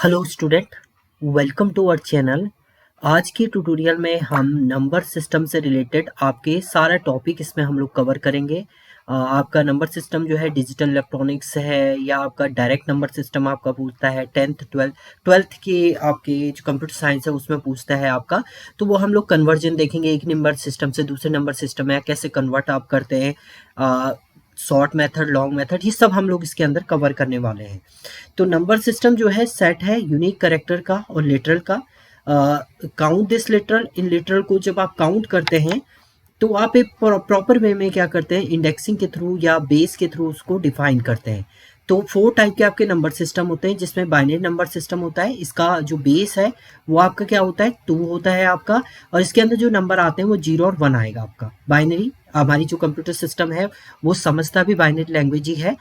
Hello student, welcome to our channel. आज के tutorial में हम नंबर सिस्टम से रिलेटेड आपके सारा टॉपिक इसमें हम लोग कवर करेंगे। आपका नंबर सिस्टम जो है डिजिटल इलेक्ट्रॉनिक्स है या आपका डायरेक्ट नंबर सिस्टम आपका पूछता है 10th 12th के आपके जो कंप्यूटर साइंस है उसमें पूछता है आपका, तो वो हम लोग कन्वर्जन देखेंगे एक नंबर सिस्टम से दूसरे नंबर सिस्टम में कैसे कन्वर्ट आप करते हैं, शॉर्ट मेथड लॉन्ग मेथड, ये सब हम लोग इसके अंदर कवर करने वाले हैं। तो नंबर सिस्टम जो है सेट है यूनिक कैरेक्टर का और लिटरल का। Count this literal, in literal को जब आप काउंट करते हैं तो आप एक प्रॉपर वे में क्या करते हैं, इंडेक्सिंग के थ्रू या बेस के थ्रू उसको डिफाइन करते हैं। तो 4 टाइप के आपके नंबर सिस्टम होते हैं, जिसमें बाइनरी नंबर सिस्टम होता है, इसका जो बेस है वो आपका क्या होता है 2 होता है आपका, और इसके अंदर जो नंबर आते हैं वो 0 और 1 आएगा आपका। बाइनरी हमारी जो कंप्यूटर सिस्टम है वो समझता भी बाइनरी लैंग्वेज ही है।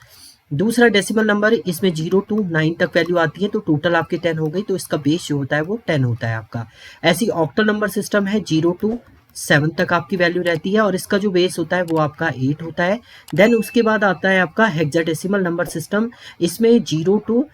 दूसरा डेसिमल नंबर, इसमें 0 to 9 तक वैल्यू आती है, तो टोटल आपके 10 हो गई, तो इसका बेस जो होता है वो 10 होता है आपका। ऐसी ऑक्टल नंबर सिस्टम है, 0 to 7 तक आपकी वैल्यू रहती है और इसका जो बेस होता है वो आपका 8 होता है। देन उसके बाद आता है आपका हेक्साडेसिमल नंबर सिस्टम, इसमें 0 to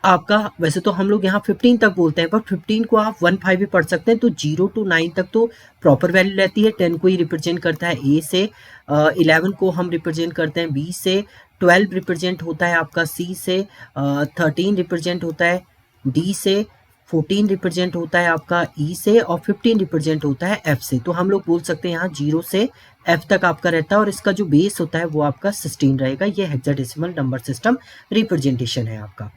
आपका, वैसे तो हम लोग यहाँ 15 तक बोलते हैं, पर 15 को आप 15 भी पढ़ सकते हैं। तो 0 to 9 तक तो प्रॉपर वैल्यू रहती है। 10 को ही रिप्रेजेंट करता है ए से, 11 को हम रिप्रेजेंट करते हैं बी से, 12 रिप्रेजेंट होता है आपका सी से, 13 रिप्रेजेंट होता है डी से, 14 रिप्रेजेंट होता है आपका ई से, और 15 रिप्रेजेंट होता है एफ से। तो हम लोग बोल सकते हैं यहाँ 0 से एफ तक आपका रहता है और इसका जो बेस होता है वो आपका 16 रहेगा। ये हेक्साडेसिमल नंबर सिस्टम रिप्रेजेंटेशन है आपका।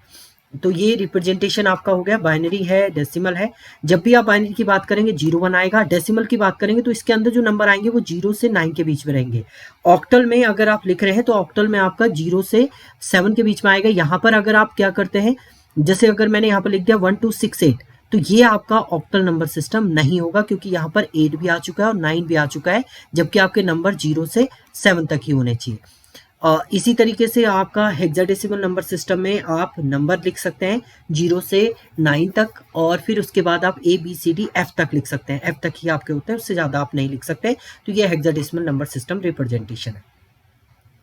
तो ये रिप्रेजेंटेशन आपका हो गया, बाइनरी है, डेसिमल है। जब भी आप बाइनरी की बात करेंगे 0 1 आएगा, डेसिमल की बात करेंगे तो इसके अंदर जो नंबर आएंगे वो 0 से 9 के बीच में रहेंगे। ऑक्टल में अगर आप लिख रहे हैं तो ऑक्टल में आपका 0 से 7 के बीच में आएगा। यहाँ पर अगर आप क्या करते हैं, जैसे अगर मैंने यहाँ पर लिख दिया 1 2 6 8, तो ये आपका ऑक्टल नंबर सिस्टम नहीं होगा, क्योंकि यहाँ पर 8 भी आ चुका है और 9 भी आ चुका है, जबकि आपके नंबर 0 से 7 तक ही होने चाहिए। इसी तरीके से आपका हेक्साडेसिमल नंबर सिस्टम में आप नंबर लिख सकते हैं 0 से 9 तक, और फिर उसके बाद आप A B C D F तक लिख सकते हैं। एफ तक ही आपके होते हैं, उससे ज़्यादा आप नहीं लिख सकते। तो ये हेक्साडेसिमल नंबर सिस्टम रिप्रेजेंटेशन है।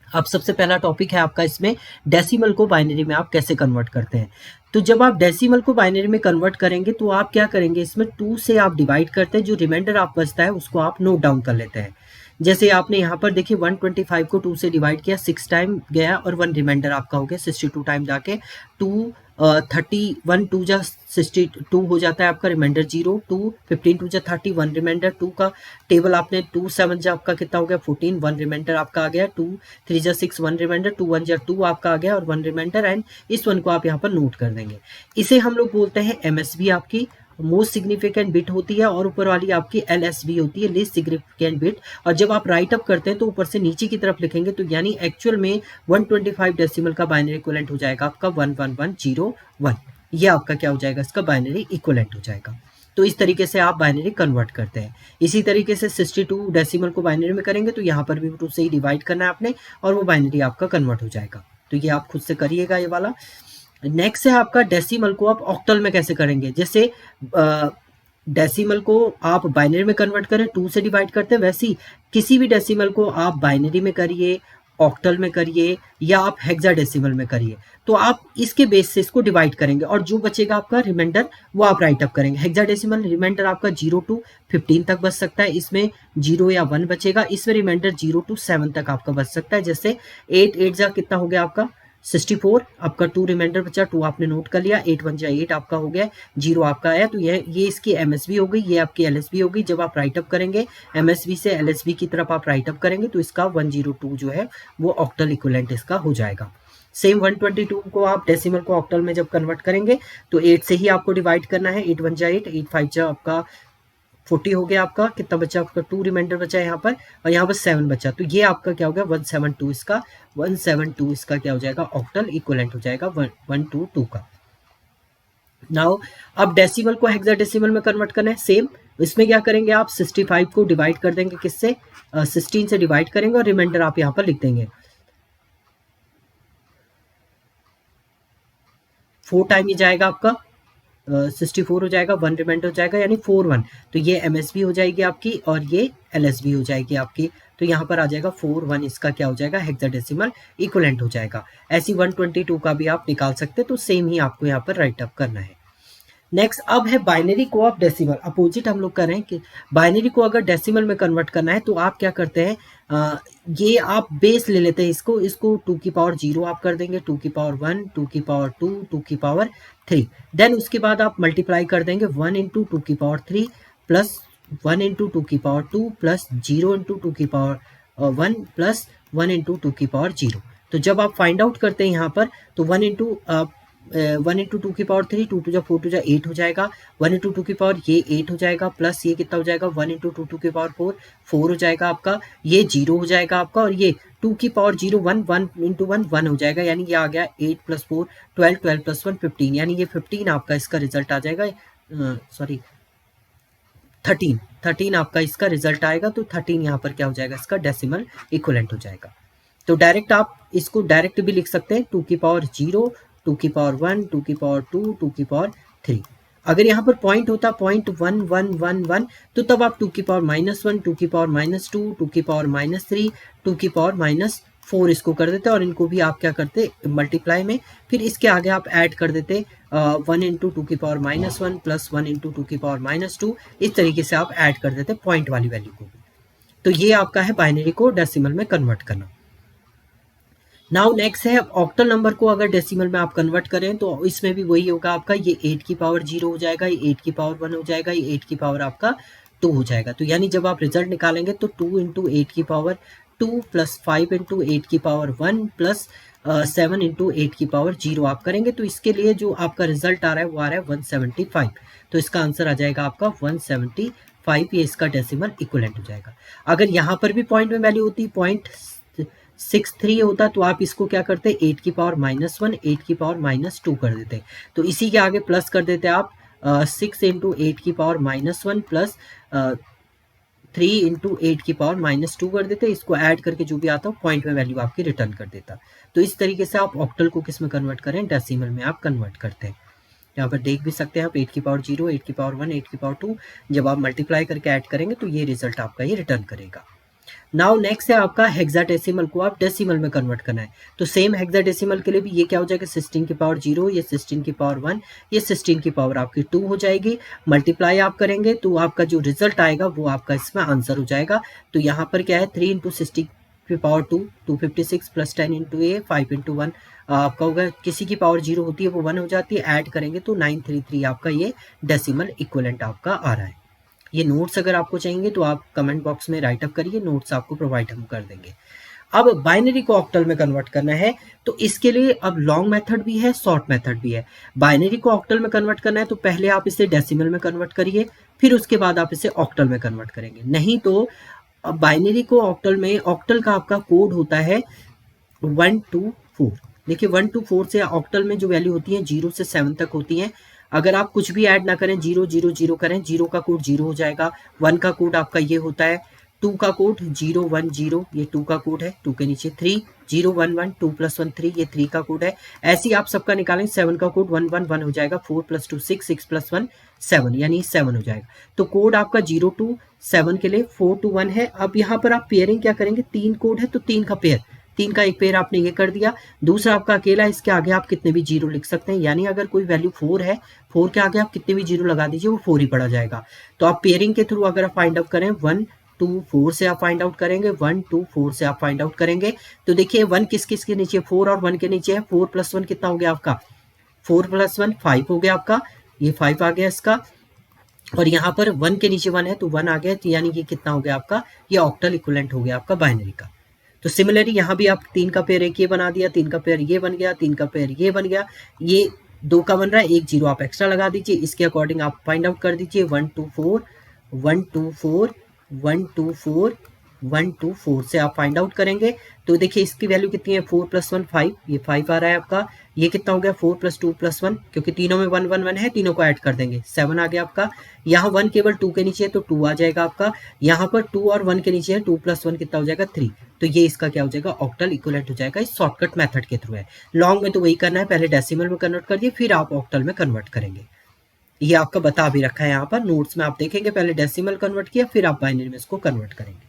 अब सबसे पहला टॉपिक है आपका इसमें, डेसिमल को बाइनरी में आप कैसे कन्वर्ट करते हैं। तो जब आप डेसिमल को बाइनरी में कन्वर्ट करेंगे तो आप क्या करेंगे, इसमें 2 से आप डिवाइड करते हैं, जो रिमाइंडर आप बचता है उसको आप नोट डाउन कर लेते हैं। जैसे आपने यहाँ पर देखिए 125 को 2 से डिवाइड किया, 6 टाइम गया और 1 रिमाइंडर आपका हो गया 62 टाइम जाके 2 31 2 जा 62 हो जाता है आपका, रिमाइंडर 0 2 15 2 जा 30 1 रिमाइंडर 2 का टेबल आपने 2 7 जा आपका कितना हो गया 14 1 रिमाइंडर आपका आ गया, 2 3 जा 6 1 रिमाइंडर 2 1 जा 2 आपका आ गया और 1 रिमाइंडर, एंड इस 1 को आप यहाँ पर नोट कर देंगे। इसे हम लोग बोलते हैं एमएसबी, आपकी मोस्ट सिग्निफिकेंट बिट होती है, और ऊपर वाली आपकी एलएसबी होती है, लीस्ट सिग्निफिकेंट बिट। और जब आप राइट अप करते हैं तो ऊपर से नीचे की तरफ लिखेंगे, तो यानी एक्चुअल में 125 डेसिमल का बाइनरी इक्विवेलेंट हो जाएगा आपका 11101। ये आपका क्या हो जाएगा, इसका बाइनरी इक्विवेलेंट हो जाएगा। तो इस तरीके से आप बाइनरी कन्वर्ट करते हैं। इसी तरीके से 62 डेसिमल को बाइनरी में करेंगे तो यहाँ पर भी 2 से ही डिवाइड करना है आपने, और वो बाइनरी आपका कन्वर्ट हो जाएगा। तो ये आप खुद से करिएगा ये वाला। नेक्स्ट है आपका डेसिमल को आप ऑक्टल में कैसे करेंगे। जैसे डेसिमल को आप बाइनरी में कन्वर्ट करें, 2 से डिवाइड करते हैं, वैसे ही किसी भी डेसिमल को आप बाइनरी में करिए, ऑक्टल में करिए, या आप हेक्साडेसिमल में करिए, तो आप इसके बेस से इसको डिवाइड करेंगे और जो बचेगा आपका रिमाइंडर वो आप राइट अप करेंगे। हेक्साडेसिमल रिमाइंडर आपका 0 to 15 तक बच सकता है, इसमें 0 या 1 बचेगा, इसमें रिमाइंडर 0 to 7 तक आपका बच सकता है। जैसे 8 8 जा कितना हो गया आपका 64, आपका 2 रिमाइंडर बचा, 2 आपने नोट कर लिया, 8 1 जा 8 आपका हो गया, 0 आपका आया। तो ये इसकी एमएसबी हो गई, ये आपकी एलएसबी हो गई। जब आप राइट अप करेंगे एमएसबी से एलएसबी की तरफ आप राइट अप करेंगे तो इसका 102 जो है वो ऑक्टल इक्विवेलेंट इसका हो जाएगा। सेम 122 को आप डेसिमल को ऑक्टल में जब कन्वर्ट करेंगे तो 8 से ही आपको डिवाइड करना है, 8 1 जा 8 8 5 जा आपका 40 हो गया। आपका कितना बचा, आपका 2 रिमाइंडर बचा यहाँ पर, और यहाँ पर 7 बचा, तो ये आपका क्या हो गया 172, इसका 172 इसका क्या हो जाएगा ऑक्टल इक्विवेलेंट हो जाएगा 122 का। नाउ अब डेसिमल को हेक्साडेसिमल में कन्वर्ट करना है, सेम इसमें क्या करेंगे आप 65 को डिवाइड कर देंगे, किससे 16 से डिवाइड करेंगे और रिमाइंडर आप यहाँ पर लिख देंगे। 4 टाइम ये जाएगा आपका 64 हो जाएगा, 1 रिमाइंडर हो जाएगा, यानी 4 1। तो ये एमएसबी हो जाएगी आपकी और ये एलएसबी हो जाएगी आपकी तो यहाँ पर आ जाएगा 4 1, इसका क्या हो जाएगा हेक्साडेसिमल इक्विवेलेंट हो जाएगा। ऐसी 122 का भी आप निकाल सकते हैं, तो सेम ही आपको यहाँ पर राइट अप करना है। नेक्स्ट अब है बाइनरी को आप डेसिमल, अपोजिट हम लोग कर रहे हैं कि बाइनरी को अगर डेसिमल में कन्वर्ट करना है तो आप क्या करते हैं, ये आप बेस ले लेते हैं, इसको 2 की पावर 0 आप कर देंगे, 2 की पावर 1, 2 की पावर 2, 2 की पावर 3, देन उसके बाद आप मल्टीप्लाई कर देंगे 1 इंटू 2 की पावर 3 प्लस 1 इंटू 2 की पावर 2 प्लस 0 इंटू 2 की पावर 1 प्लस 1 इंटू 2 की पावर 0। तो जब आप फाइंड आउट करते हैं यहाँ पर तो 1 इंटू 2 की पावर 3, 2 टू जा 4 टू जा 8 हो जाएगा, 1 इंटू 2 की पावर ये 8 हो जाएगा, प्लस ये कितना हो जाएगा 1 इंटू 2 की पावर 4 हो जाएगा आपका, ये 0 हो जाएगा आपका, और ये 2 की पावर 0 1 इंटू 1 हो जाएगा, यानी ये आ गया 8 प्लस 4 12, 12 प्लस 1 15, यानी ये 15 आपका इसका रिजल्ट आ जाएगा, सॉरी 13 आपका इसका रिजल्ट आएगा। तो 13 यहाँ पर क्या हो जाएगा, इसका डेसिमल इक्विवेलेंट हो जाएगा। तो डायरेक्ट आप इसको डायरेक्ट भी लिख सकते हैं, 2 की पावर 0, 2 की पावर 1, 2 की पावर 2, 2 की पावर 3। अगर यहाँ पर पॉइंट होता 0.1111 तो तब आप 2 की पावर -1, 2 की पावर -2, 2 की पावर -3, 2 की पावर -4 इसको कर देते और इनको भी आप क्या करते मल्टीप्लाई में, फिर इसके आगे आप ऐड कर देते 1 इंटू 2 की पावर -1 प्लस 1 इंटू 2 की पावर -2, इस तरीके से आप ऐड कर देते पॉइंट वाली वैल्यू को भी। तो ये आपका है बाइनरी को डेसिमल में कन्वर्ट करना। नाउ नेक्स्ट है ऑक्टल नंबर को अगर डेसिमल में आप कन्वर्ट करें तो इसमें भी वही होगा आपका, ये 8 की पावर 0 हो जाएगा, ये 8 की पावर 1 हो जाएगा, ये 8 की पावर आपका 2 हो जाएगा। तो यानी जब आप रिजल्ट निकालेंगे तो 2 इंटू 8 की पावर 2 प्लस 5 इंटू 8 की पावर 1 प्लस 7 इंटू 8 की पावर 0 आप करेंगे, तो इसके लिए जो आपका रिजल्ट आ रहा है वो आ रहा है 175। तो इसका आंसर आ जाएगा आपका 175, ये इसका डेसिमल इक्विवेलेंट हो जाएगा। अगर यहाँ पर भी पॉइंट में वैल्यू होती 0.63 होता तो आप इसको क्या करते 8 की पावर -1, 8 की पावर -2 कर देते, तो इसी के आगे प्लस कर देते आप 6 इंटू 8 की पावर -1 प्लस 3 इंटू 8 की पावर -2 कर देते, इसको ऐड करके जो भी आता हो पॉइंट में वैल्यू आपकी रिटर्न कर देता। तो इस तरीके से आप ऑक्टल को किस में कन्वर्ट करें, डेसिमल में आप कन्वर्ट करते हैं। यहाँ पर देख भी सकते हैं आप 8 की पावर 0, 8 की पावर 1, 8 की पावर 2, जब आप मल्टीप्लाई करके ऐड करेंगे तो ये रिजल्ट आपका ये रिटर्न करेगा। नाउ नेक्स्ट है आपका हेक्साडेसिमल को आप डेसिमल में कन्वर्ट करना है। तो सेम हेक्साडेसिमल के लिए भी ये क्या हो जाएगा 16 की पावर 0, ये 16 की पावर 1, ये 16 की पावर आपकी 2 हो जाएगी, मल्टीप्लाई आप करेंगे तो आपका जो रिजल्ट आएगा वो आपका इसमें आंसर हो जाएगा। तो यहाँ पर क्या है 3 इंटू 60 की पावर 2, 256 प्लस 10 इंटू ए 5 इंटू 1 आपका होगा, किसी की पावर 0 होती है वो 1 हो जाती है, ऐड करेंगे तो 933 आपका ये डेसिमल इक्विवेलेंट आपका आ रहा है। ये नोट्स अगर आपको चाहिए तो आप कमेंट बॉक्स में राइट अप करिए, नोट्स आपको प्रोवाइड हम कर देंगे। अब बाइनरी को ऑक्टल में कन्वर्ट करना है तो इसके लिए अब लॉन्ग मेथड भी है, शॉर्ट मेथड भी है। बाइनरी को ऑक्टल में कन्वर्ट करना है तो पहले आप इसे डेसिमल में कन्वर्ट करिए, फिर उसके बाद आप इसे ऑक्टल में कन्वर्ट करेंगे। नहीं तो बाइनरी को ऑक्टल में, ऑक्टल का आपका कोड होता है 1 to 4। देखिए 1 to 4 से ऑक्टल में जो वैल्यू होती है 0 से 7 तक होती है। अगर आप कुछ भी ऐड ना करें, 0 0 0 करें, 0 का कोड 0 हो जाएगा, 1 का कोड आपका ये होता है, 2 का कोड 0 1 0, ये 2 का कोड है, 2 के नीचे 3 0 1 1, 2 प्लस 1 3, ये 3 का कोड है। ऐसे ही आप सबका निकालें, 7 का कोड 1 1 1 हो जाएगा, 4 प्लस 2 6, 6 प्लस 1 7, यानी 7 हो जाएगा। तो कोड आपका 0 to 7 के लिए 4 to 1 है। अब यहाँ पर आप पेयरिंग क्या करेंगे, 3 कोड है तो 3 का पेयर, 3 का एक पेयर आपने ये कर दिया, दूसरा आपका अकेला, इसके आगे आप कितने भी 0 लिख सकते हैं, यानी अगर कोई वैल्यू 4 है, 4 के आगे आप कितने भी 0 लगा दीजिए वो 4 ही पड़ा जाएगा। तो आप पेयरिंग के थ्रू अगर आप फाइंड आउट करें 1 2 4 से आप फाइंड आउट करेंगे, 1 2 4 से आप फाइंड आउट करेंगे। तो देखिए 1 किस किस के नीचे, 4 और 1 के नीचे है, 4 प्लस 1 कितना हो गया आपका, 4 प्लस 1 5 हो गया आपका, ये 5 आ गया इसका, और यहाँ पर 1 के नीचे 1 है तो 1 आ गया, तो यानी ये कितना हो गया आपका, ये ऑक्टल इक्विवेलेंट हो गया आपका बाइनरी का। तो सिमिलरली यहाँ भी आप 3 का पेयर एक ये बना दिया, 3 का पेयर ये बन गया, 3 का पेयर ये बन गया, ये 2 का बन रहा है, एक 0 आप एक्स्ट्रा लगा दीजिए, इसके अकॉर्डिंग आप फाइंड आउट कर दीजिए 1 2 4 1 2 4 1 2 4 1 2 4 से आप फाइंड आउट करेंगे। तो देखिए इसकी वैल्यू कितनी है, 4 प्लस 1 5, ये 5 आ रहा है आपका, ये कितना हो गया 4 प्लस 2 प्लस 1, क्योंकि तीनों में 1 1 1 है, तीनों को ऐड कर देंगे 7 आ गया आपका। यहाँ 1 केवल 2 के नीचे है तो 2 आ जाएगा आपका, यहाँ पर 2 और 1 के नीचे है, 2 प्लस 1 कितना हो जाएगा 3, तो ये इसका क्या हो जाएगा ऑक्टल इक्विवेलेंट हो जाएगा। इस शॉर्टकट मेथड के थ्रू है। लॉन्ग में तो वही करना है, पहले डेसिमल में कन्वर्ट कर दिए फिर आप ऑक्टल में कन्वर्ट करेंगे। ये आपका बता भी रखा है यहाँ पर नोट्स में, आप देखेंगे पहले डेसिमल कन्वर्ट किया फिर आप बाइनरी में इसको कन्वर्ट करेंगे।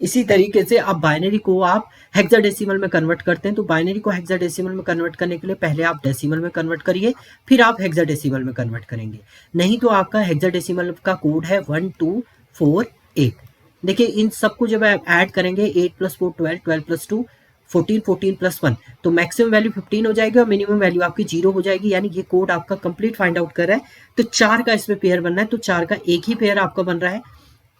इसी तरीके से अब बाइनरी को आप हेक्साडेसिमल में कन्वर्ट करते हैं, तो बाइनरी को हेक्साडेसिमल में कन्वर्ट करने के लिए पहले आप डेसिमल में कन्वर्ट करिए, फिर आप हेक्साडेसिमल में कन्वर्ट करेंगे। नहीं तो आपका हेक्साडेसिमल का कोड है 1248। देखिए इन सबको जब आप ऐड करेंगे 8 + 4 12, 12 + 2 14, 14 + 1, तो मैक्सिमम वैल्यू 15 हो जाएगी और मिनिमम वैल्यू आपकी 0 हो जाएगी। यानी ये कोड आपका कंप्लीट फाइंड आउट कर रहा है। तो 4 का इसमें पेयर बनना है, तो 4 का एक ही पेयर आपका बन रहा है।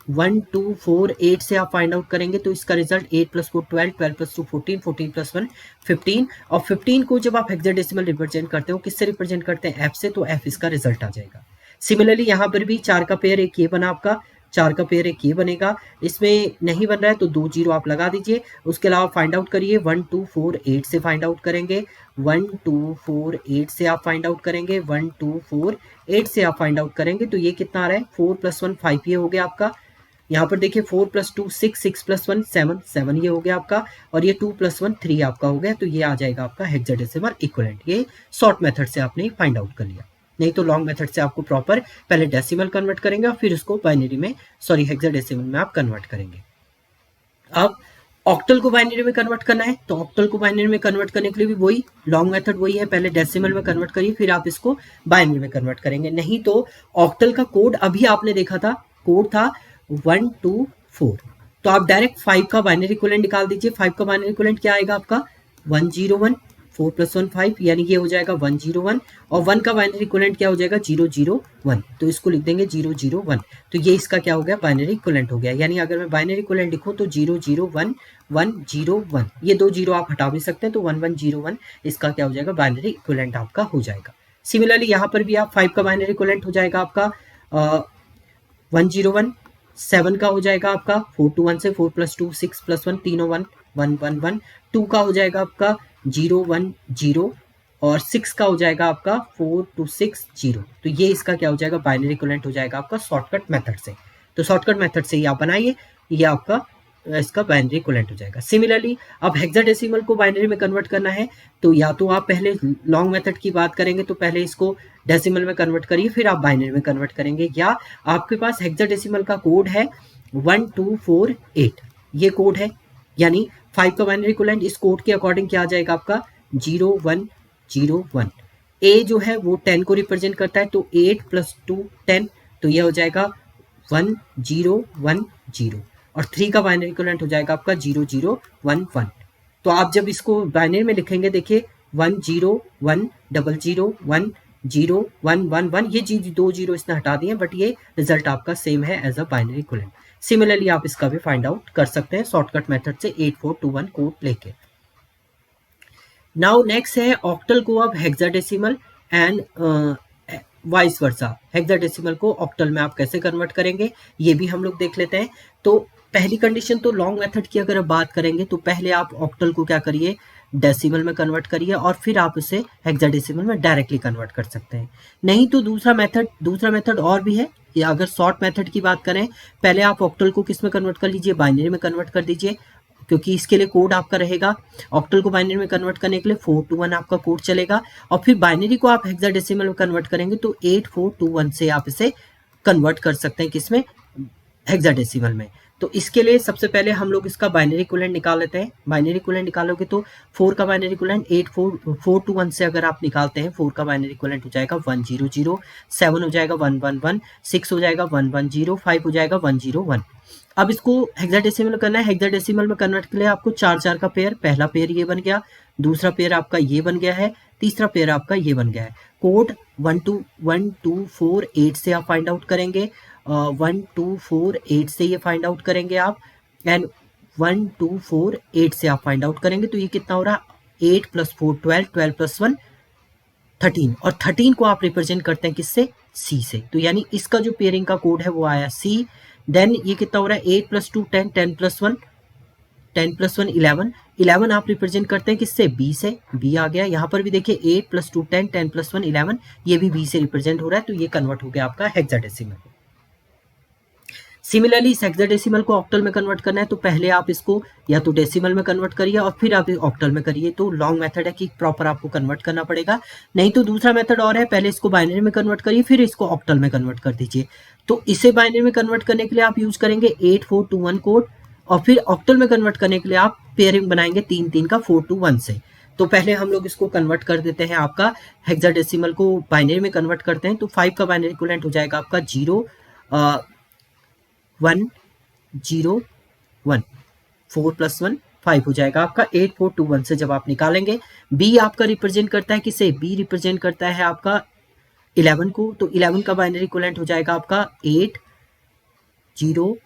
1 2 4 8 से आप फाइंड आउट करेंगे तो इसका रिजल्ट 8 + 4 12, 12 + 2 14, 14 + 1 15, और 15 को जब आप हेक्साडेसिमल रिप्रेजेंट करते हो, किससे रिप्रेजेंट करते हैं? f से, तो f इसका रिजल्ट आ जाएगा। सिमिलरली यहाँ पर भी 4 का पेयर एक ये बना आपका, 4 का पेयर एक ये बनेगा। इसमें नहीं बन रहा है तो 2 0 आप लगा दीजिए। उसके अलावा फाइंड आउट करिए 1 2 4 8 से फाइंड आउट करेंगे, 1 2 4 8 से आप फाइंड आउट करेंगे, 1 2 4 8 से आप फाइंड आउट करेंगे। तो ये कितना आ रहा है? 4 + 1 5 ये हो गया आपका। यहाँ पर देखिए 4 + 2 6, 6 + 1 7, 7 ये हो गया आपका, और ये 2 + 1 3 आपका हो गया। तो ये आ जाएगा आपका हेक्साडेसिमल इक्विवेलेंट। ये शॉर्ट मेथड से आपने फाइंड आउट कर लिया। नहीं तो लॉन्ग मेथड से आपको प्रॉपर पहले डेसिमल कन्वर्ट करेंगे और फिर उसको बाइनरी में, सॉरी हेक्साडेसिमल में आप कन्वर्ट करेंगे। अब ऑक्टल को बाइनरी में कन्वर्ट करना है, तो ऑक्टल को बाइनरी में कन्वर्ट करने के लिए भी वही लॉन्ग मेथड वही है, पहले डेसिमल में कन्वर्ट करिए फिर आप इसको बाइनरी में कन्वर्ट करेंगे। नहीं तो ऑक्टल का कोड अभी आपने देखा था, कोड था 1 2 4, तो आप डायरेक्ट 5 का बाइनरी इक्विवेलेंट निकाल दीजिए। 5 का बाइनरी इक्विवेलेंट क्या आएगा आपका? 101, 4 + 1 5, यानी ये हो जाएगा 101, और 1 का बाइनरी इक्विवेलेंट क्या हो जाएगा? 001, तो इसको लिख देंगे 001। तो ये इसका क्या हो गया? बाइनरी इक्विवेलेंट हो गया। यानी अगर मैं बाइनरी इक्विवेलेंट लिखूं तो 001 101, ये 2 0 आप हटा भी सकते हैं, तो 1101 इसका क्या हो जाएगा? बाइनरी इक्विवेलेंट आपका हो जाएगा। सिमिलरली यहाँ पर भी आप 5 का बाइनरी इक्विवेलेंट हो जाएगा आपका 101, 7 का हो जाएगा आपका 4 to 1 से 4 + 2 6 + 1 तीनों 1 1 1 1, 2 का हो जाएगा आपका 0 1 0, और 6 का हो जाएगा आपका 4 to 6 0। तो ये इसका क्या हो जाएगा? बाइनरी इक्विवेलेंट हो जाएगा आपका शॉर्टकट मेथड से। तो शॉर्टकट मेथड से ये आप बनाइए, ये आपका इसका बाइनरी इक्विवेलेंट हो जाएगा। सिमिलरली अब हेक्साडेसिमल को बाइनरी में कन्वर्ट करना है, तो या तो आप पहले लॉन्ग मेथड की बात करेंगे तो पहले इसको डेसिमल में कन्वर्ट करिए फिर आप बाइनरी में कन्वर्ट करेंगे, या आपके पास हेक्साडेसिमल का कोड है 1248, ये कोड है, यानी 5 का बाइनरी इक्विवेलेंट इस कोड के अकॉर्डिंग क्या आ जाएगा आपका? 0101। ए जो है वो 10 को रिप्रेजेंट करता है, तो 8 + 2 10, तो ये हो जाएगा 1010, और 3 का बाइनरी इक्विवेलेंट हो जाएगा आपका 0011। तो आप जब इसको बाइनरी में लिखेंगे, देखिए 101 00 1 0 1 1 1, ये 2 0 इसने हटा दिए, बट ये रिजल्ट आपका सेम है as a binary equivalent. Similarly आप इसका भी फाइंड आउट कर सकते हैं शॉर्टकट मेथड से 8421 कोड लेके। नाउ नेक्स्ट है ऑक्टल को अब hexadecimal and vice versa, hexadecimal को ऑक्टल में आप कैसे कन्वर्ट करेंगे ये भी हम लोग देख लेते हैं। तो पहली कंडीशन तो लॉन्ग मेथड की अगर आप बात करेंगे तो पहले आप ऑक्टल को क्या करिए? डेसिमल में कन्वर्ट करिए, और फिर आप उसे हेक्साडेसिमल में डायरेक्टली कन्वर्ट कर सकते हैं। नहीं तो दूसरा मेथड और भी है, या अगर शॉर्ट मेथड की बात करें, पहले आप ऑक्टल को किस में कन्वर्ट कर लीजिए? बाइनरी में कन्वर्ट कर दीजिए, क्योंकि इसके लिए कोड आपका रहेगा। ऑक्टल को बाइनरी में कन्वर्ट करने के लिए 4 to 1 आपका कोड चलेगा, और फिर बाइनरी को आप हेक्साडेसिमल में कन्वर्ट करेंगे तो 8421 से आप इसे कन्वर्ट कर सकते हैं, किसमें? हेक्साडेसिमल में। तो इसके लिए सबसे पहले हम लोग इसका बाइनरी इक्विवेलेंट निकाल लेते हैं। बाइनरी इक्विवेलेंट निकालोगे तो 4 का बाइनरी इक्विवेलेंट 4 to 1 से अगर आप निकालते हैं, 4 का बाइनरी इक्विवेलेंट हो जाएगा 100, 7 हो जाएगा 111, 6 हो जाएगा 110, 5 हो जाएगा 101। अब इसको हेक्साडेसिमल करना है। हेक्साडेसिमल में कन्वर्ट के लिए आपको 4 का पेयर, पहला पेयर ये बन गया, दूसरा पेयर आपका ये बन गया है, तीसरा पेयर आपका ये बन गया है। कोड 1248 से आप फाइंड आउट करेंगे, 1248 से ये फाइंड आउट करेंगे आप, एंड 1248 से आप फाइंड आउट करेंगे। तो ये कितना हो रहा? 8 + 4 12, 12 + 1 13, और 13 को आप रिप्रेजेंट करते हैं किससे? सी से। तो यानी इसका जो पेयरिंग का कोड है वो आया सी। देन ये कितना हो रहा है? 8 + 2 10, 10 + 1 11, 11 आप रिप्रेजेंट करते हैं किससे? बी से। बी आ गया। यहाँ पर भी देखिए 8 + 2 10, 10 + 1 11, ये भी बी से रिप्रेजेंट हो रहा है, तो ये कन्वर्ट हो गया आपका हेक्साडेसिमल। सिमिलरली इस हेक्साडेसिमल को ऑक्टल में कन्वर्ट करना है, तो पहले आप इसको या तो डेसिमल में कन्वर्ट करिए और फिर आप ऑक्टल में करिए। तो लॉन्ग मेथड है कि प्रॉपर आपको कन्वर्ट करना पड़ेगा। नहीं तो दूसरा मेथड और है, पहले इसको बाइनरी में कन्वर्ट करिए फिर इसको ऑक्टल में कन्वर्ट कर दीजिए। तो इसे बाइनरी में कन्वर्ट करने के लिए आप यूज करेंगे 8421 कोड, और फिर ऑक्टल में कन्वर्ट करने के लिए आप पेयरिंग बनाएंगे 3 3 का 4 to 1 से। तो पहले हम लोग इसको कन्वर्ट कर देते हैं, आपका हेक्साडेसिमल को बाइनरी में कन्वर्ट करते हैं। तो 5 का बाइनरी इक्विवेलेंट हो जाएगा आपका 0 1 0 1, 4 + 1 5 हो जाएगा आपका 8 4 2 1 से जब आप निकालेंगे। बी आपका रिप्रेजेंट करता है किसे, बी रिप्रेजेंट करता है आपका 11 को। तो 11 का बाइनरी इक्विवेलेंट हो जाएगा आपका 8 0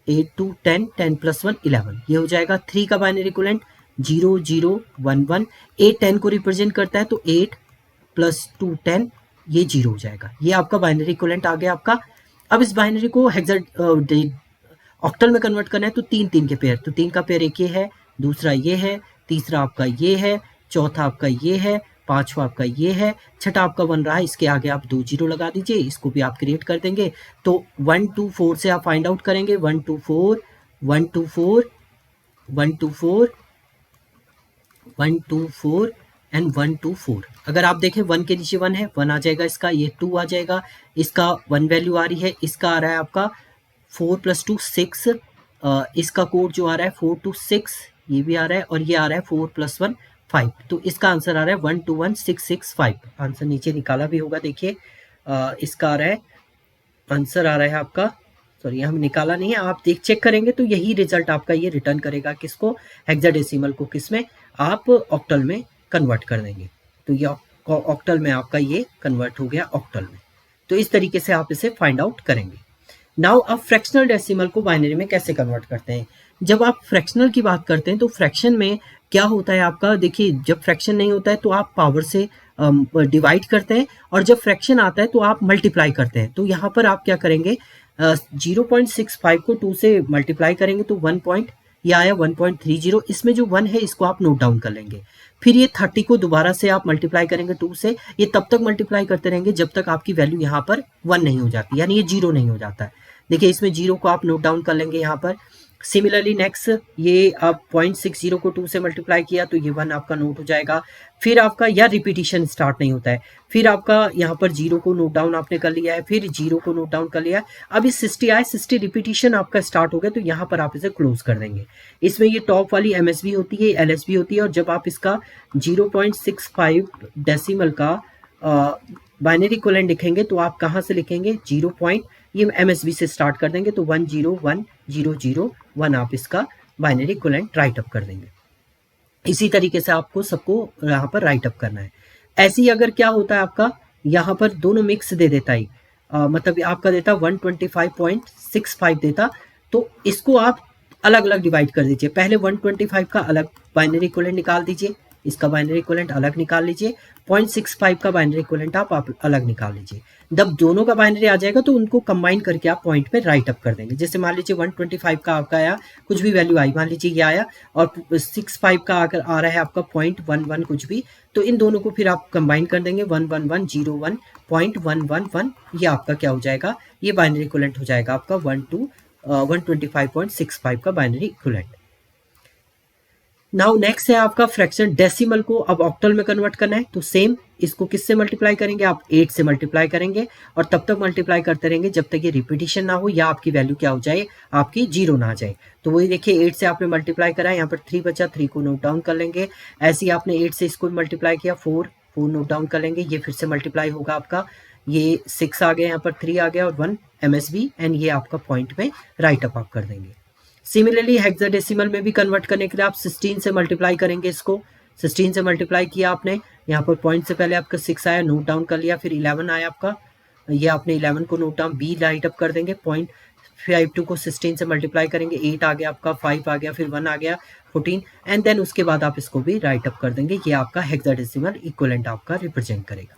8 2 10 10 + 1 11, ये हो जाएगा। 3 का बाइनरी इक्विवेलेंट 0 0 1 1, 8 10 को रिप्रेजेंट करता है तो 8 + 2 10, ये 0 हो जाएगा। ये आपका बाइनरी इक्विवेलेंट आ गया आपका। अब इस बाइनरी को ऑक्टल में कन्वर्ट करना है तो 3 3 के पेयर, तो 3 का पेयर एक ये है, दूसरा ये है, तीसरा आपका ये है, चौथा आपका ये है, पांचवा आपका ये है, छठा आपका बन रहा है, इसके आगे आप 2 0 लगा दीजिए, इसको भी आप क्रिएट कर देंगे। तो 1 2 4 से आप फाइंड आउट करेंगे, 1 2 4 1 2 4 1 2 4 1 2 4 एंड 1 2 4। अगर आप देखें 1 के नीचे 1 है, 1 आ जाएगा इसका, ये 2 आ जाएगा, इसका 1 वैल्यू आ रही है, इसका आ रहा है आपका 4 + 2 6, इसका कोड जो आ रहा है 4 2 6, ये भी आ रहा है, और ये आ रहा है 4 + 1 5। तो इसका आंसर आ रहा है 1 2 1 6 6 5। आंसर नीचे निकाला भी होगा, देखिए इसका आ रहा है, आंसर आ रहा है आपका, सॉरी हम निकाला नहीं है, आप चेक करेंगे तो यही रिजल्ट आपका ये रिटर्न करेगा, किसको, हेक्साडेसिमल को किसमें आप ऑक्टल में कन्वर्ट कर देंगे। तो ये ऑक्टल में आपका ये कन्वर्ट हो गया ऑक्टल में। तो इस तरीके से आप इसे फाइंड आउट करेंगे। नाउ अब फ्रैक्शनल डेसिमल को बाइनरी में कैसे कन्वर्ट करते हैं। जब आप फ्रैक्शनल की बात करते हैं तो फ्रैक्शन में क्या होता है आपका, देखिए जब फ्रैक्शन नहीं होता है तो आप पावर से डिवाइड करते हैं, और जब फ्रैक्शन आता है तो आप मल्टीप्लाई करते हैं। तो यहाँ पर आप क्या करेंगे, 0.65 को 2 से मल्टीप्लाई करेंगे तो 1 ये आया 1.30, इसमें जो 1 है इसको आप नोट डाउन कर लेंगे। फिर ये 30 को दोबारा से आप मल्टीप्लाई करेंगे 2 से, ये तब तक मल्टीप्लाई करते रहेंगे जब तक आपकी वैल्यू यहाँ पर 1 नहीं हो जाती, यानी ये 0 नहीं हो जाता है। देखिए इसमें 0 को आप नोट डाउन कर लेंगे यहाँ पर। सिमिलरली नेक्स्ट ये आप 0.60 को 2 से मल्टीप्लाई किया तो ये 1 आपका नोट हो जाएगा। फिर आपका या रिपीटिशन स्टार्ट नहीं होता है, फिर आपका यहाँ पर 0 को नोट डाउन आपने कर लिया है, फिर 0 को नोट डाउन कर लिया है। अब इस 60 आए, 60 रिपीटिशन आपका स्टार्ट हो गया, तो यहाँ पर आप इसे क्लोज कर देंगे। इसमें ये टॉप वाली MSB होती है, LSB होती है, और जब आप इसका 0.65 डेसिमल का बाइनरी इक्विवेलेंट लिखेंगे तो आप कहाँ से लिखेंगे, 0. ये MSB से स्टार्ट कर देंगे तो 1 0 1 0 0 1 आप इसका बाइनरी इक्विवेलेंट राइट अप कर देंगे। इसी तरीके से आपको सबको यहाँ पर राइट अप करना है। ऐसे ही अगर क्या होता है आपका यहाँ पर दोनों मिक्स दे देता है, मतलब आपका देता 125.65 देता, तो इसको आप अलग अलग डिवाइड कर दीजिए। पहले 125 का अलग बाइनरी इक्विवेलेंट निकाल दीजिए, इसका बाइनरी इक्विवेलेंट अलग निकाल लीजिए, 0.65 का बाइनरी इक्विवेलेंट आप अलग निकाल लीजिए। जब दोनों का बाइनरी आ जाएगा तो उनको कंबाइन करके आप पॉइंट पे राइट अप कर देंगे। जैसे मान लीजिए 125 का आपका आया, कुछ भी वैल्यू आई, मान लीजिए ये आया, और 65 का आकर आ रहा है आपका 0.11 कुछ भी, तो इन दोनों को फिर आप कंबाइन कर देंगे 11101.111, ये आपका क्या हो जाएगा, ये बाइनरी इक्विवेलेंट हो जाएगा आपका 125.65 का बाइनरी इक्विवेलेंट। नाउ नेक्स्ट है आपका फ्रैक्शन डेसिमल को अब ऑक्टल में कन्वर्ट करना है। तो सेम इसको किससे मल्टीप्लाई करेंगे, आप 8 से मल्टीप्लाई करेंगे, और तब तक मल्टीप्लाई करते रहेंगे जब तक ये रिपीटिशन ना हो या आपकी वैल्यू क्या हो जाए, आपकी 0 ना आ जाए। तो वही देखिए 8 से आपने मल्टीप्लाई करा, यहाँ पर 3 बचा, 3 को नोट डाउन कर लेंगे। ऐसे ही आपने 8 से इसको मल्टीप्लाई किया, 4 नोट डाउन कर लेंगे, ये फिर से मल्टीप्लाई होगा आपका, ये 6 आ गया, यहाँ पर 3 आ गया, और 1 MSB, एंड ये आपका पॉइंट में राइट अप आप कर देंगे। सिमिलरली हेक्साडेसिमल में भी कन्वर्ट करने के लिए आप 16 से मल्टीप्लाई करेंगे, इसको 16 से मल्टीप्लाई किया आपने, यहाँ पर पॉइंट से पहले आपका 6 आया, नोट डाउन कर लिया, फिर 11 आया आपका, ये आपने 11 को note down, B write up कर देंगे, 0.52 को 16 से मल्टीप्लाई करेंगे, 8 आ गया आपका, 5 आ गया, फिर 1 आ गया 14, एंड देन उसके बाद आप इसको भी राइट अप कर देंगे। ये आपका हेक्साडेसिमल इक्विवेलेंट आपका रिप्रेजेंट करेगा।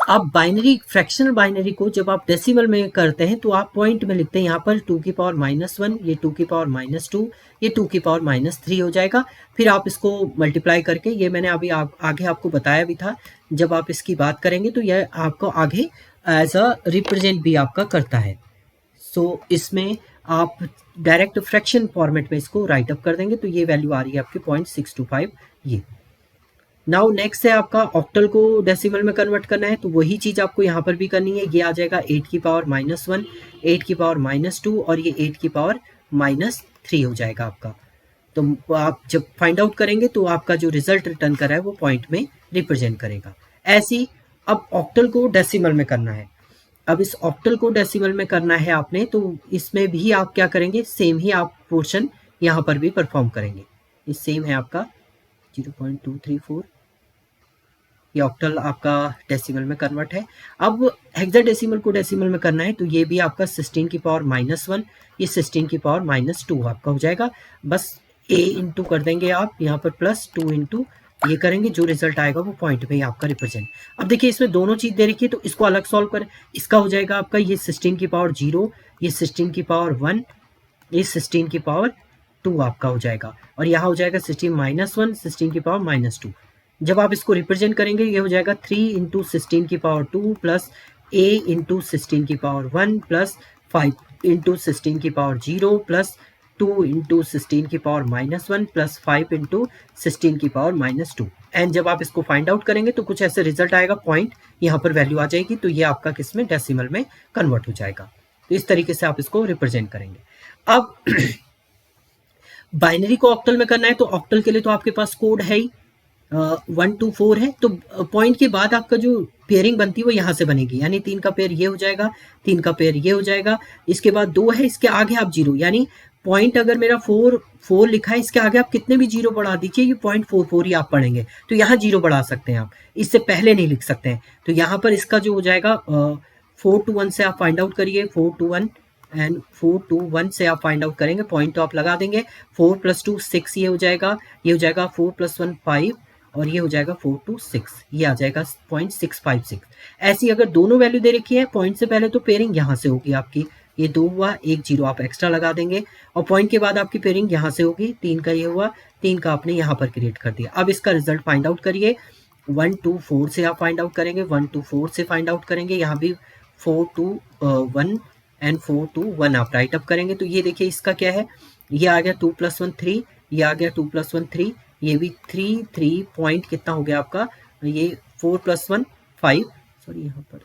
आप बाइनरी फ्रैक्शनल बाइनरी को जब आप डेसिमल में करते हैं तो आप पॉइंट में लिखते हैं, यहाँ पर 2 की पावर -1, ये 2 की पावर -2, ये 2 की पावर -3 हो जाएगा। फिर आप इसको मल्टीप्लाई करके, ये मैंने अभी आगे आपको बताया भी था, जब आप इसकी बात करेंगे तो यह आपको आगे एज अ रिप्रेजेंट भी आपका करता है। सो इसमें आप डायरेक्ट फ्रैक्शन फॉर्मेट में इसको राइट अप कर देंगे, तो ये वैल्यू आ रही है आपकी 0.625 ये। नाउ नेक्स्ट है आपका ऑक्टल को डेसिमल में कन्वर्ट करना है, तो वही चीज आपको यहाँ पर भी करनी है। ये आ जाएगा 8 की पावर -1, 8 की पावर -2 और ये 8 की पावर -3 हो जाएगा आपका। तो आप जब फाइंड आउट करेंगे तो आपका जो रिजल्ट रिटर्न कर रहा है वो पॉइंट में रिप्रेजेंट करेगा। ऐसी अब ऑक्टल को डेसिमल में करना है। अब इस ऑक्टल को डेसिमल में करना है आपने, तो इसमें भी आप क्या करेंगे, सेम ही आप पोर्शन यहाँ पर भी परफॉर्म करेंगे। ये सेम है आपका 0.234, ये ऑक्टल आपका डेसिमल में कन्वर्ट है। अब हेक्साडेसिमल को डेसिमल में करना है, तो ये भी आपका 16 की पावर -1, ये 16 की पावर -2 आपका हो जाएगा। बस a इंटू कर देंगे आप यहाँ पर, +2 इंटू ये करेंगे, जो रिजल्ट आएगा वो पॉइंट में ही आपका रिप्रेजेंट। अब देखिए इसमें दोनों चीज दे रखी है, तो इसको अलग सॉल्व करें। इसका हो जाएगा आपका ये 16 की पावर 0, ये 16 की पावर 1, ये 16 की पावर 2 आपका हो जाएगा, और यहाँ हो जाएगा 16 -1, 16 की पावर -2। जब आप इसको रिप्रेजेंट करेंगे, ये हो जाएगा 3 इंटू 16 की पावर 2 प्लस a इंटू 16 की पावर 1 प्लस 5 इंटू 16 की पावर 0 प्लस 2 इंटू 16 की पावर -1 प्लस 5 इंटू 16 की पावर -2। एंड जब आप इसको फाइंड आउट करेंगे तो कुछ ऐसे रिजल्ट आएगा, पॉइंट यहाँ पर वैल्यू आ जाएगी, तो ये आपका किस में, डेसिमल में कन्वर्ट हो जाएगा। तो इस तरीके से आप इसको रिप्रेजेंट करेंगे। अब बाइनरी को ऑक्टल में करना है, तो ऑक्टल के लिए तो आपके पास कोड है ही, 1 to 4 है, तो पॉइंट के बाद आपका जो पेयरिंग बनती है वो यहाँ से बनेगी, यानी 3 का पेयर ये हो जाएगा, 3 का पेयर ये हो जाएगा, इसके बाद 2 है, इसके आगे आप 0, यानी पॉइंट अगर मेरा 4 लिखा है, इसके आगे आप कितने भी 0 बढ़ा दीजिए, ये 0.44 ही आप पढ़ेंगे, तो यहाँ 0 बढ़ा सकते हैं आप, इससे पहले नहीं लिख सकते हैं। तो यहाँ पर इसका जो हो जाएगा 4 to 1 से आप फाइंड आउट करिए, 4 to 1 एंड 4 to 1 से आप फाइंड आउट करेंगे, पॉइंट तो आप लगा देंगे, 4 + 2 6 ये हो जाएगा, ये हो जाएगा 4 + 1 5 और ये हो जाएगा 4 to 6, ये आ जाएगा 0.656। ऐसी अगर दोनों वैल्यू दे रखी है, पॉइंट से पहले तो पेयरिंग यहाँ से होगी आपकी, ये 2 हुआ, एक 0 आप एक्स्ट्रा लगा देंगे, और पॉइंट के बाद आपकी पेयरिंग यहाँ से होगी, 3 का ये हुआ, 3 का आपने यहाँ पर क्रिएट कर दिया। अब इसका रिजल्ट फाइंड आउट करिए, 1 to 4 से आप फाइंड आउट करेंगे, 1 to 4 से फाइंड आउट करेंगे, यहाँ भी 4 to 1 एंड 4 to 1 आप राइट अप करेंगे। तो ये देखिए इसका क्या है, ये आ गया 2 + 1 3, ये आ गया 2 + 1 3, ये भी 3 पॉइंट कितना हो गया आपका, ये 4 + 1 5, सॉरी यहाँ पर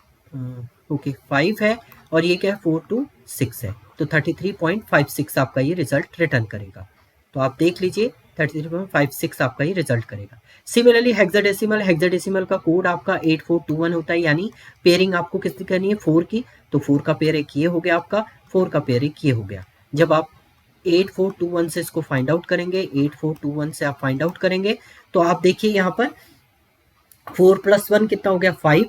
ओके 5 है, और ये क्या है 4 to 6 है, तो 33.56 आपका ये रिजल्ट रिटर्न करेगा। तो आप देख लीजिए 33.56 आपका ये रिजल्ट करेगा। सिमिलरली हेक्साडेसिमल का कोड आपका 8421 होता है, यानी पेयरिंग आपको किसकी करनी है, 4 की, तो 4 का पेयर एक ये हो गया आपका, 4 का पेयर एक ये हो गया। जब आप 8421 से इसको फाइंड आउट करेंगे, 8421 से आप फाइंड आउट करेंगे, तो आप देखिए यहाँ पर 4 + 1 कितना हो गया 5,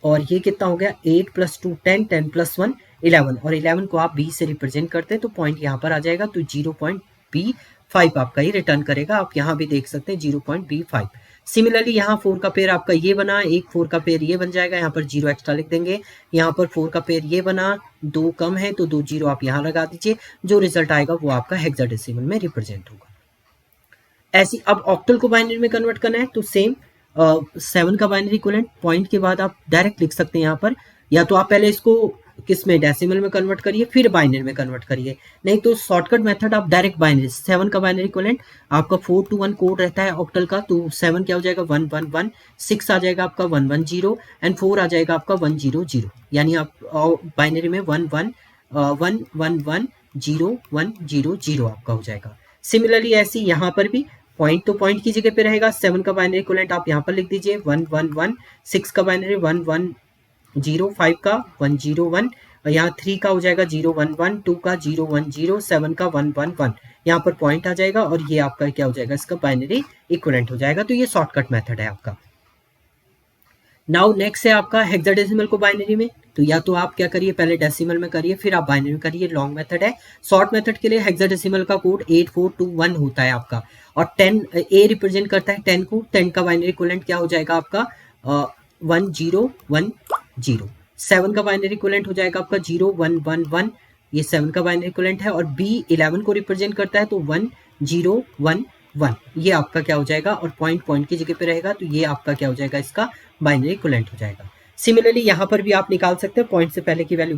और ये कितना हो गया 8 + 2 10, 10 + 1 11, और 11 को आप b से रिप्रेजेंट करते हैं, तो पॉइंट यहाँ पर आ जाएगा, तो 0.B5 आपका ये रिटर्न करेगा। आप यहाँ भी देख सकते हैं 0.B5। सिमिलरली यहाँ 4 का पेयर आपका ये बना, एक 4 का पेयर ये बन जाएगा, यहाँ पर 0 एक्स्ट्रा लिख देंगे, यहाँ पर 4 का पेयर ये बना, 2 कम है तो 2 0 आप यहाँ लगा दीजिए, जो रिजल्ट आएगा वो आपका हेक्साडेसिमल में रिप्रेजेंट होगा। ऐसी अब ऑक्टल को बाइनरी में कन्वर्ट करना है, तो सेम 7 का बाइनरी इक्विवेलेंट, पॉइंट के बाद आप डायरेक्ट लिख सकते हैं यहाँ पर, या तो आप पहले इसको किस में, डेसिमल में कन्वर्ट करिए, फिर बाइनरी में कन्वर्ट करिए, नहीं तो शॉर्टकट मेथड आप डायरेक्ट बाइनरी। 7 का बाइनरी इक्विवेलेंट आपका 4 to 1 कोड रहता है ऑक्टल का, तो 7 क्या हो जाएगा 1 1 1, 6 आ जाएगा आपका 1 1 0 एंड 4 आ जाएगा आपका 1 0 0, यानी आप बाइनरी में 1 1 1 1 1 0 1 0 0 आपका हो जाएगा। सिमिलरली ऐसी यहाँ पर भी पॉइंट तो पॉइंट की जगह पे रहेगा, 7 का बाइनरी इक्विवेलेंट आप यहाँ पर लिख दीजिए 1 1 1, 6 का बाइनरी 1 1 0, 5 का 1 0 1, और यहाँ 3 का हो जाएगा 0 1 1, 2 का 0 1 0, 7 का 1 1 1, यहाँ पर पॉइंट आ जाएगा, और ये आपका क्या हो जाएगा, इसका बाइनरी इक्विवेलेंट हो जाएगा। तो ये शॉर्टकट मेथड है आपका। नाउ नेक्स्ट है आपका हेक्साडेसिमल को बाइनरी में, तो या तो आप क्या करिए, पहले डेसिमल में करिए, फिर आप बाइनरी में करिए, लॉन्ग मेथड है। शॉर्ट मेथड के लिए हेक्साडेसिमल का कोड 8421 होता है आपका, और 10 ए रिप्रेजेंट करता है 10 को, 10 का बाइनरी इक्विवेलेंट क्या हो जाएगा आपका 1 0 1 0। 7 का बाइनरी इक्विवेलेंट हो जाएगा आपका 0 1 1 1, ये 7 का बाइनरी इक्विवेलेंट है, और बी 11 को रिप्रेजेंट करता है, तो 1 0 1 1, ये आपका क्या हो जाएगा, और पॉइंट की जगह पे रहेगा, तो ये आपका क्या हो जाएगा, इसका बाइनरी इक्विवेलेंट हो जाएगा। सिमिलरली यहाँ पर भी आप निकाल सकते हैं पॉइंट से पहले की वैल्यू,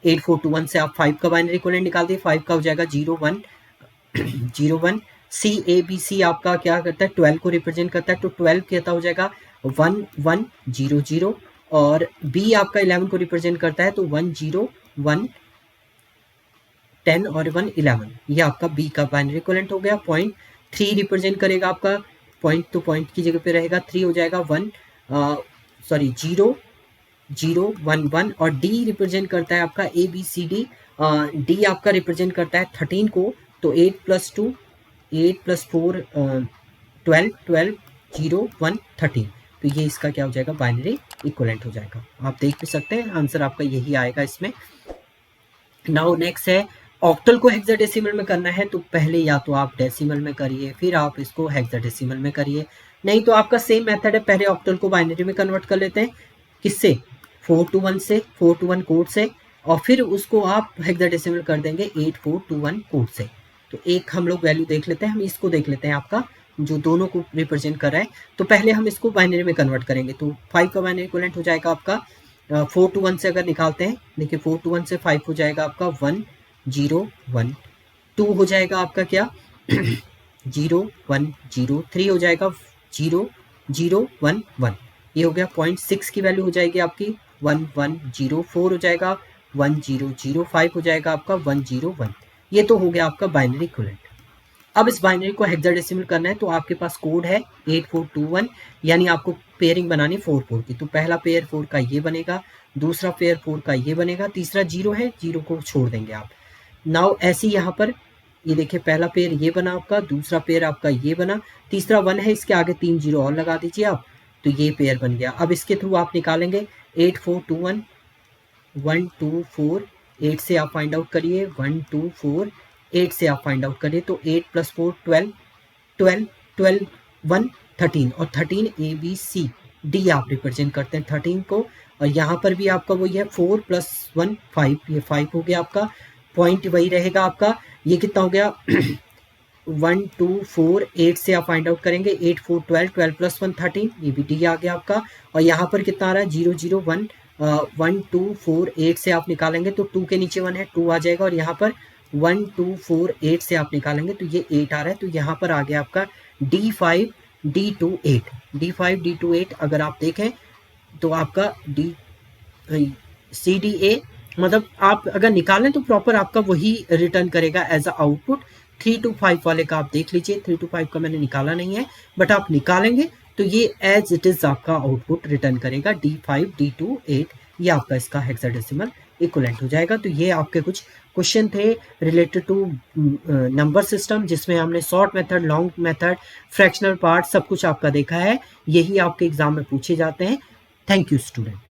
8421 से आप 5 का बाइनरी इक्विवेलेंट निकाल दिए, 5 का हो जाएगा 0 1 0 1, CABC आपका क्या करता है, 12 को रिप्रेजेंट करता है, तो 12 कहता हो जाएगा 1 1 0 0, और B आपका 11 को रिप्रेजेंट करता है तो 1 0 1 10 और 1 11, ये आपका B का बाइनरी इक्विवेलेंट हो गया। पॉइंट 3 रिप्रेजेंट करेगा आपका, पॉइंट तो पॉइंट की जगह पे रहेगा, 3 हो जाएगा 0 0 1 1, और D रिप्रेजेंट करता है आपका ABCD, D आपका रिप्रेजेंट करता है 13 को, तो 8 + 2 8 + 4 12 12 0 1 13, तो ये इसका क्या हो जाएगा, बाइनरी इक्विवेलेंट हो जाएगा। आप देख भी सकते हैं आंसर आपका यही आएगा इसमें। नाउ नेक्स्ट है, ऑक्टल को हेक्साडेसिमल में करना है तो पहले या तो आप डेसिमल में करिए, फिर आप इसको हेक्साडेसिमल में करिए, नहीं तो आपका सेम मेथड है, पहले ऑक्टल को बाइनरी में कन्वर्ट कर लेते हैं, किससे, 4 to 1 से, 4 to 1 कोड से, और फिर उसको आप हेक्साडेसिमल कर देंगे 8421 कोड से। तो एक हम लोग वैल्यू देख लेते हैं, हम इसको देख लेते हैं आपका जो दोनों को रिप्रेजेंट कर रहा है। तो पहले हम इसको बाइनरी में कन्वर्ट करेंगे, तो 5 का बाइनरी इक्विवेलेंट हो जाएगा आपका 4 to 1 से अगर निकालते हैं, देखिए 4 to 1 से 5 हो जाएगा आपका 1 0 1, 2 हो जाएगा आपका क्या 0 1 0, 3 हो जाएगा 0 0 1 1, ये हो गया। 0.6 की वैल्यू हो जाएगी आपकी 1 1 0, 4 हो जाएगा 1 0 0, 5 हो जाएगा आपका 1 0 1, ये तो हो गया आपका बाइनरी इक्विवेलेंट। अब इस बाइनरी को हेक्साडेसिमल करना है तो आपके पास कोड है 8421, यानी आपको पेयरिंग बनानी 4 4 की, तो पहला पेयर 4 का ये बनेगा, दूसरा पेयर 4 का ये बनेगा, तीसरा 0 है, 0 को छोड़ देंगे आप। नाउ ऐसे यहाँ पर ये देखिए पहला पेयर ये बना आपका, दूसरा पेयर आपका ये बना, तीसरा 1 है, इसके आगे 3 0 और लगा दीजिए आप, तो ये पेयर बन गया। अब इसके थ्रू आप निकालेंगे 8421 1 2 4, 8 से आप फाइंड आउट करिए, 1 2 4 8 से आप फाइंड आउट करिए, तो 8 + 4 12 12 12 1 13, और 13 ABCD आप रिप्रेजेंट करते हैं 13 को, और यहाँ पर भी आपका वही है 4 + 1 5, ये 5 हो गया आपका, पॉइंट वही रहेगा आपका, ये कितना हो गया 1 2 4 8 से आप फाइंड आउट करेंगे, 8 4 12 12 + 1 13, ये भी D आ गया आपका, और यहाँ पर कितना आ रहा है 0 0 1 1 2 4 8 से आप निकालेंगे तो 2 के नीचे 1 है 2 आ जाएगा, और यहाँ पर 1 2 4 8 से आप निकालेंगे तो ये 8 आ रहा है, तो यहाँ पर आ गया आपका D5 D28, D5 D28। अगर आप देखें तो आपका CDA, मतलब आप अगर निकालें तो प्रॉपर आपका वही रिटर्न करेगा एज अ आउटपुट। 3 to 5 वाले का आप देख लीजिए, 3 to 5 का मैंने निकाला नहीं है, बट आप निकालेंगे तो ये एज इट इज आपका आउटपुट रिटर्न करेगा D5 D28, ये आपका इसका हेक्साडेसिमल इक्विवेलेंट हो जाएगा। तो ये आपके कुछ क्वेश्चन थे रिलेटेड टू नंबर सिस्टम, जिसमें हमने short method, long method, fractional part सब कुछ आपका देखा है, यही आपके एग्जाम में पूछे जाते हैं। Thank you student.